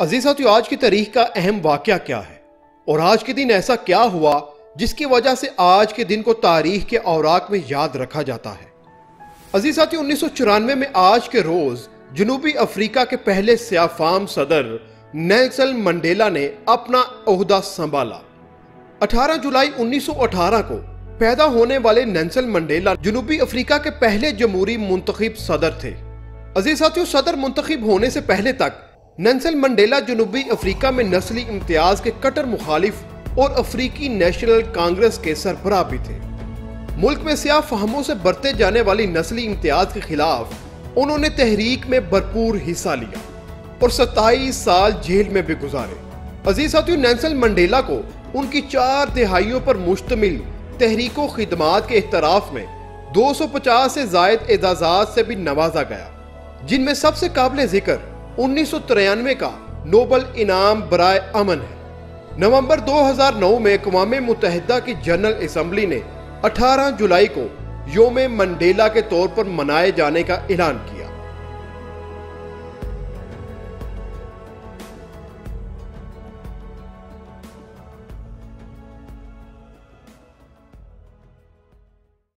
अजीज साथियों, आज की तारीख का अहम वाकया क्या है और आज के दिन ऐसा क्या हुआ जिसकी वजह से आज के दिन को तारीख के औराक में याद रखा जाता है। अजीज साथियों, 1994 में आज के रोज जनूबी अफ्रीका के पहले स्याफाम सदर नेल्सन मंडेला ने अपना ओहदा संभाला। 18 जुलाई 1918 को पैदा होने वाले नेल्सन मंडेला जनूबी अफ्रीका के पहले जमहूरी मुंतखब सदर थे। अजीज साथियों, सदर मुंतखब होने से पहले तक नेल्सन मंडेला जनूबी अफ्रीका में नस्ली इम्तियाज के कट्टर मुखालिफ और अफ्रीकी नेशनल कांग्रेस के सरबराह भी थे। मुल्क में स्याह फहमों से बरते जाने वाली नस्ली इम्तियाज के खिलाफ उन्होंने तहरीक में भरपूर हिस्सा लिया और 27 साल जेल में भी गुजारे। अजीज साथियों, नेल्सन मंडेला को उनकी 4 तिहाइयों पर मुश्तमिल तहरीको खिदमात के एहतराफ में 250 से जायद एजाजात से भी नवाजा गया, जिनमें सबसे काबिल जिक्र 1993 का नोबल इनाम बराए अमन है। नवंबर 2009 में अक़वाम मुत्तहिदा की जनरल असम्बली ने 18 जुलाई को योम मंडेला के तौर पर मनाए जाने का ऐलान किया।